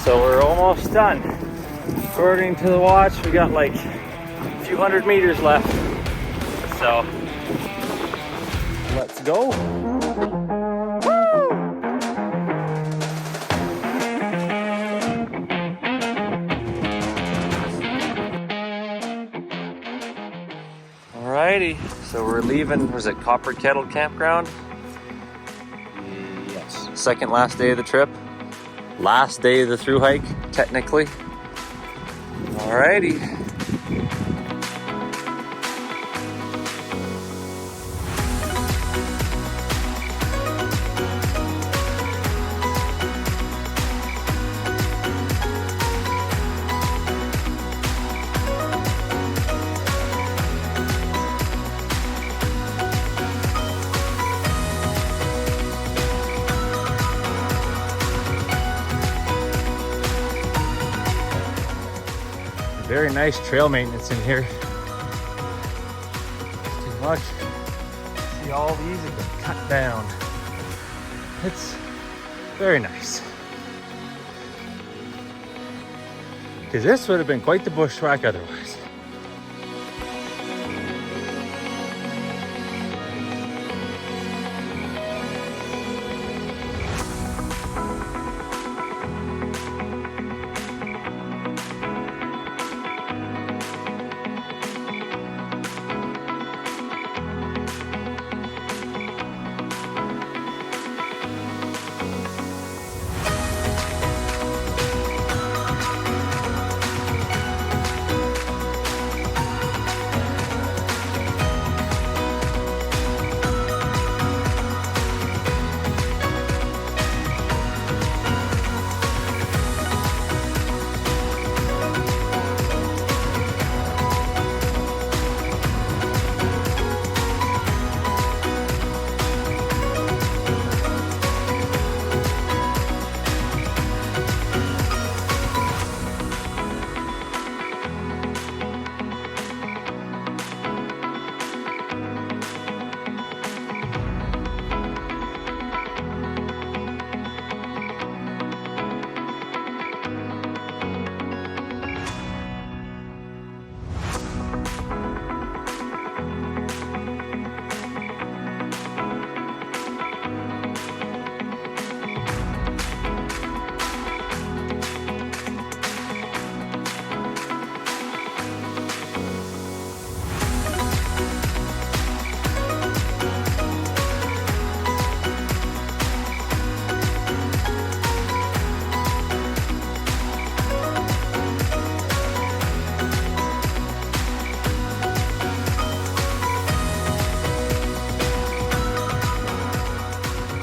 So we're almost done. According to the watch, we got like a few hundred meters left. So let's go. Alrighty, so we're leaving, was it Kettle Campground? Yes. Second last day of the trip. Last day of the thru hike, technically. Alrighty. Very nice trail maintenance in here. Too much. See, all these have been cut down. It's very nice. Because this would have been quite the bushwhack otherwise.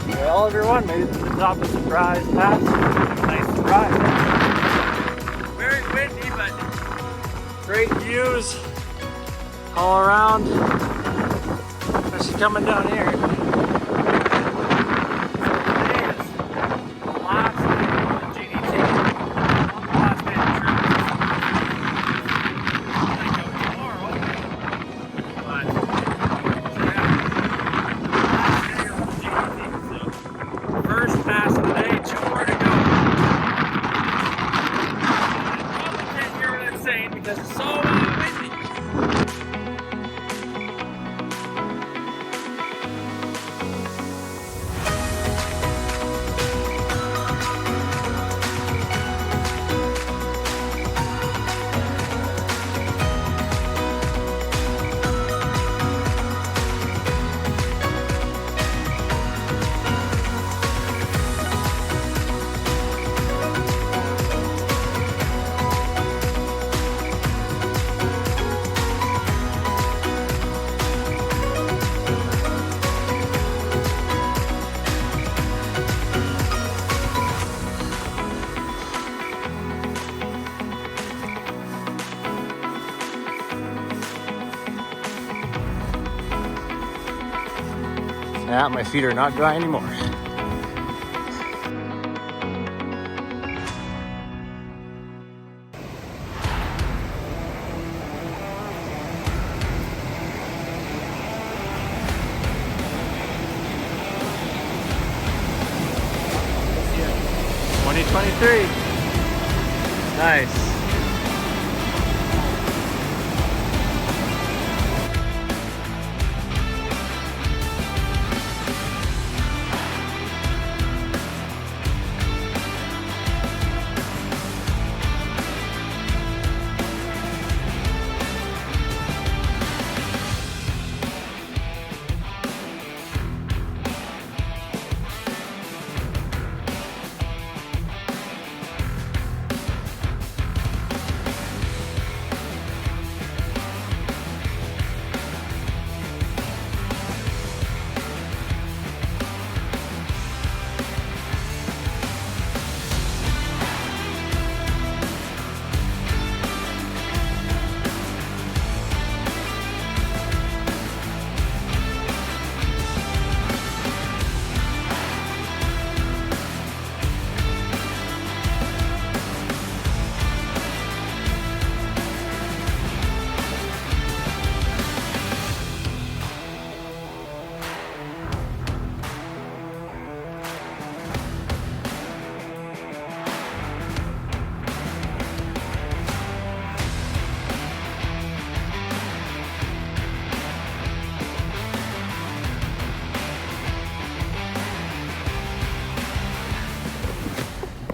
Well, everyone, made it to the top of Surprise Pass. Nice surprise. Very windy, but great views all around. Especially coming down here. Today is the last day of the GDT. The last day of the trip. I go tomorrow. But, so yeah. Last day of the GDT. First pass of the day, 2 more to go. I probably can't hear what I'm saying because it's so windy. Yeah, my feet are not dry anymore. Yeah. 2023. Nice.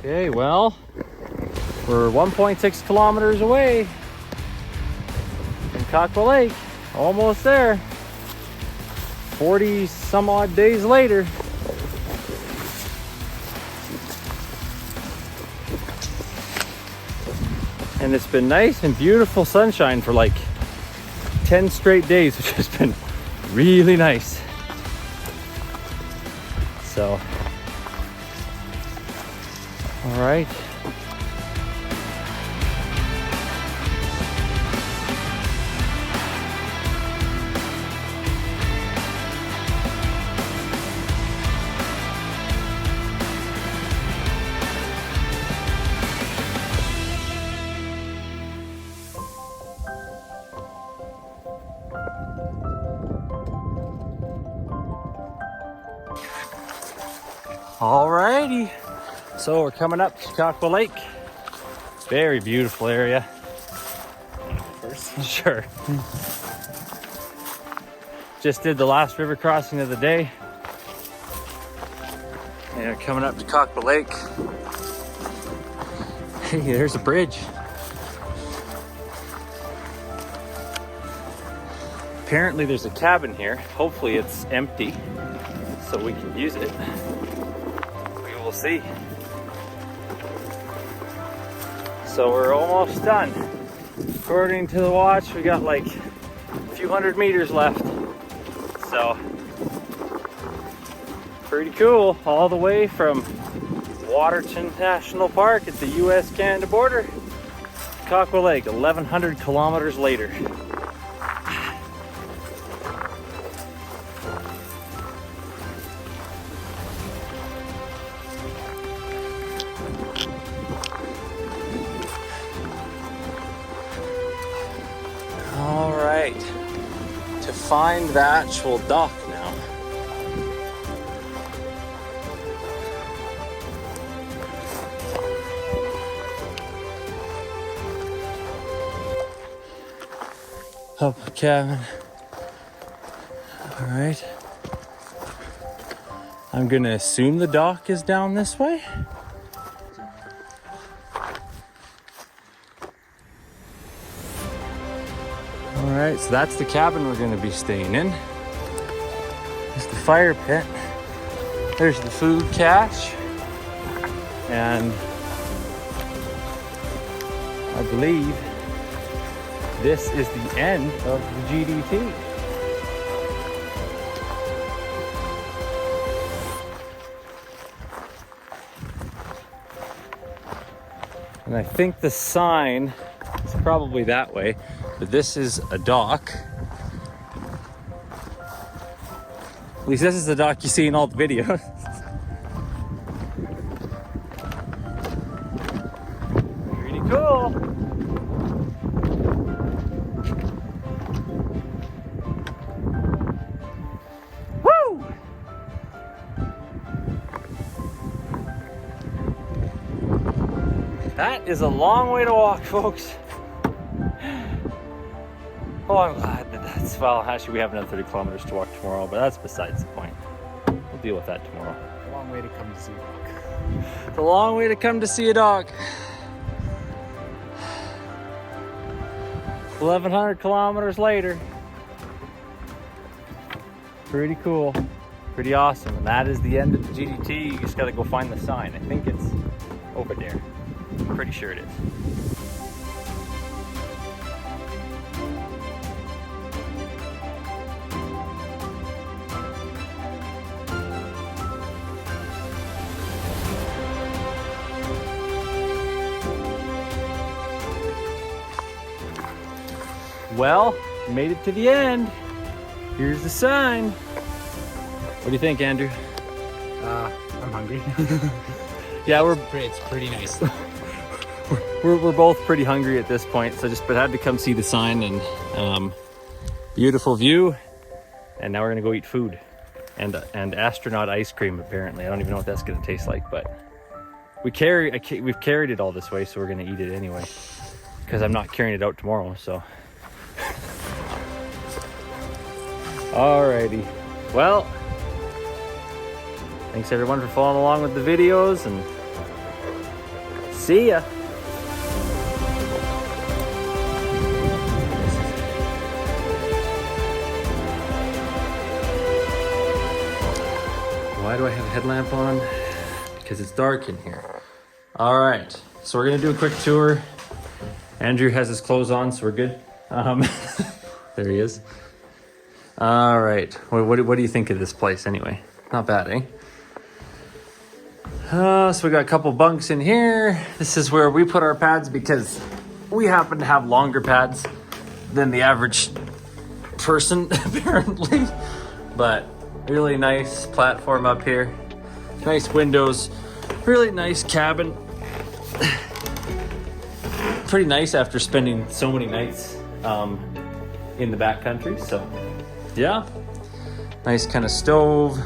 Okay, well, we're 1.6 kilometers away from Kakwa Lake. Almost there. 40 some odd days later. And it's been nice and beautiful sunshine for like 10 straight days, which has been really nice. So, all right. Alrighty, so we're coming up to Kakwa Lake. Very beautiful area. Sure. Just did the last river crossing of the day. And we're coming up to Kakwa Lake. Hey, there's a bridge. Apparently there's a cabin here. Hopefully it's empty so we can use it. We'll see. So we're almost done. According to the watch, we got like a few hundred meters left. So pretty cool. All the way from Waterton National Park at the US-Canada border, Kakwa Lake, 1,100 kilometers later. All right, to find the actual dock now. Up cabin. All right. I'm gonna assume the dock is down this way. All right, so that's the cabin we're gonna be staying in. There's the fire pit. There's the food cache. And I believe this is the end of the GDT. And I think the sign is probably that way, but this is a dock. At least this is the dock you see in all the videos. Pretty cool. Woo! That is a long way to walk, folks. Oh, I'm glad that that's, well, actually we have another 30 kilometers to walk tomorrow, but that's besides the point. We'll deal with that tomorrow. A long way to come to see a dog. It's a long way to come to see a dog. 1,100 kilometers later. Pretty cool. Pretty awesome. And that is the end of the GDT. You just gotta go find the sign. I think it's over there. I'm pretty sure it is. Well, made it to the end. Here's the sign. What do you think, Andrew? I'm hungry. Yeah, It's pretty nice. we're both pretty hungry at this point, so but had to come see the sign and beautiful view. And now we're gonna go eat food and astronaut ice cream. Apparently, I don't even know what that's gonna taste like, but we've carried it all this way, so we're gonna eat it anyway because I'm not carrying it out tomorrow. So. Alrighty, well, thanks everyone for following along with the videos, and see ya. Why do I have a headlamp on? Because it's dark in here. Alright, so we're gonna do a quick tour. Andrew has his clothes on, so we're good. There he is. All right, what do you think of this place anyway? Not bad, eh? So we got a couple bunks in here. This is where we put our pads because we happen to have longer pads than the average person, apparently. But really nice platform up here. Nice windows, really nice cabin. Pretty nice after spending so many nights in the backcountry, so yeah. Nice kind of stove,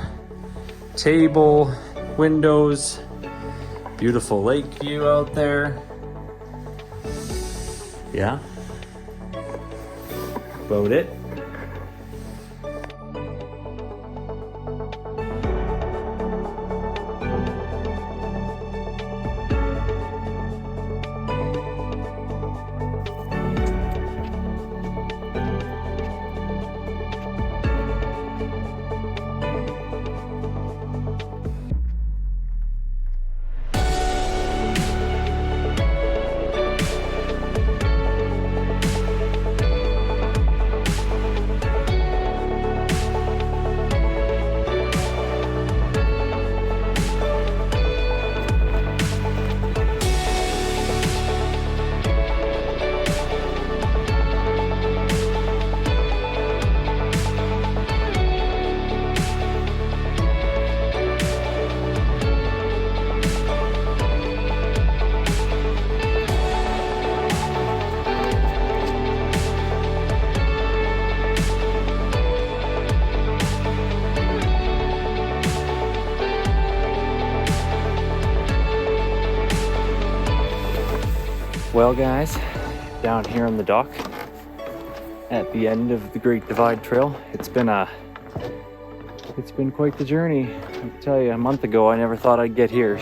table, windows, beautiful lake view out there. Yeah, about it. Well guys, down here on the dock at the end of the Great Divide Trail, it's been quite the journey. I tell you, a month ago I never thought I'd get here,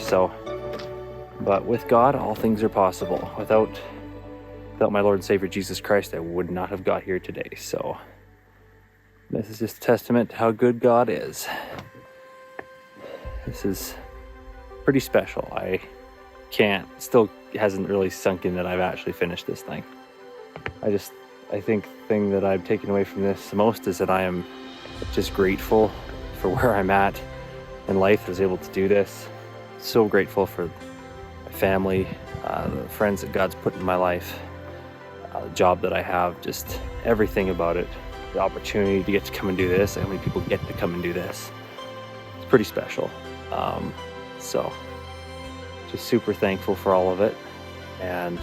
but with God all things are possible. Without my Lord and Savior Jesus Christ, I would not have got here today. So this is just a testament to how good God is. This is pretty special. Still hasn't really sunk in that I've actually finished this thing. I think the thing that I've taken away from this the most is that I am just grateful for where I'm at in life. I was able to do this. So grateful for my family, the friends that God's put in my life, the job that I have, just everything about it. The opportunity to get to come and do this, and how many people get to come and do this. It's pretty special. So just super thankful for all of it, and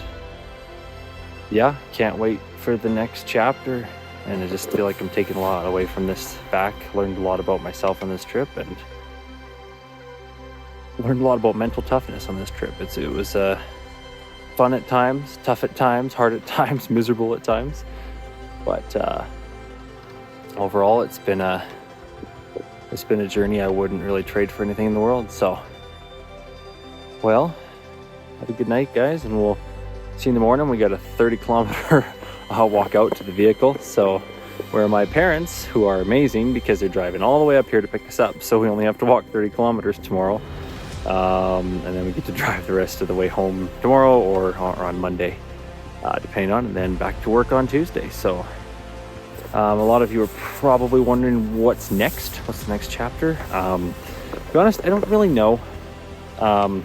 yeah, can't wait for the next chapter. And I just feel like I'm taking a lot away from this back. Learned a lot about myself on this trip, and learned a lot about mental toughness on this trip. It was fun at times, tough at times, hard at times, miserable at times. But overall, it's been a journey I wouldn't really trade for anything in the world. So, well, have a good night, guys, and we'll see you in the morning. We got a 30-kilometer walk out to the vehicle. So, where my parents, who are amazing because they're driving all the way up here to pick us up, so we only have to walk 30 kilometers tomorrow. And then we get to drive the rest of the way home tomorrow or on Monday, depending on, and then back to work on Tuesday. So a lot of you are probably wondering what's next. What's the next chapter? To be honest, I don't really know. Am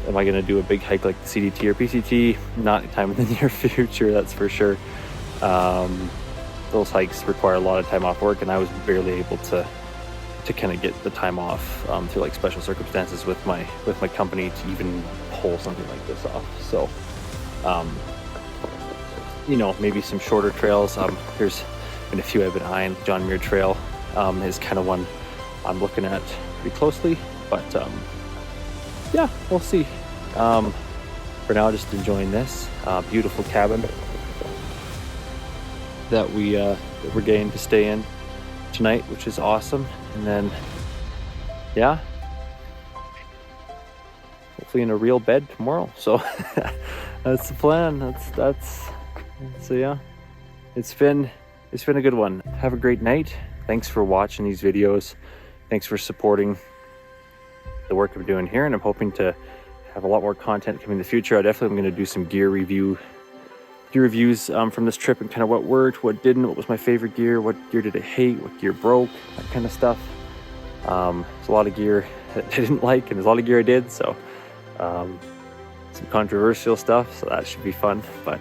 I going to do a big hike like the CDT or PCT? Not time in the near future, that's for sure. Those hikes require a lot of time off work, and I was barely able to kind of get the time off through like special circumstances with my company to even pull something like this off. So you know, maybe some shorter trails. There's been a few I've been eyeing. John Muir Trail is kind of one I'm looking at pretty closely, but yeah, we'll see. For now, just enjoying this beautiful cabin that we're getting to stay in tonight, which is awesome. And then, yeah, hopefully in a real bed tomorrow. So that's the plan. So yeah, it's been a good one. Have a great night. Thanks for watching these videos. Thanks for supporting the work I'm doing here, and I'm hoping to have a lot more content coming in the future. I definitely am going to do some gear reviews from this trip, and kind of what worked, what didn't, what was my favorite gear, what gear did I hate, what gear broke, that kind of stuff. There's a lot of gear that I didn't like, and there's a lot of gear I did, so some controversial stuff, so that should be fun. But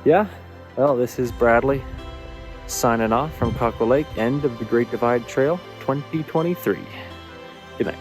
yeah, well, this is Bradley signing off from Kakwa Lake, end of the Great Divide Trail 2023. Good night.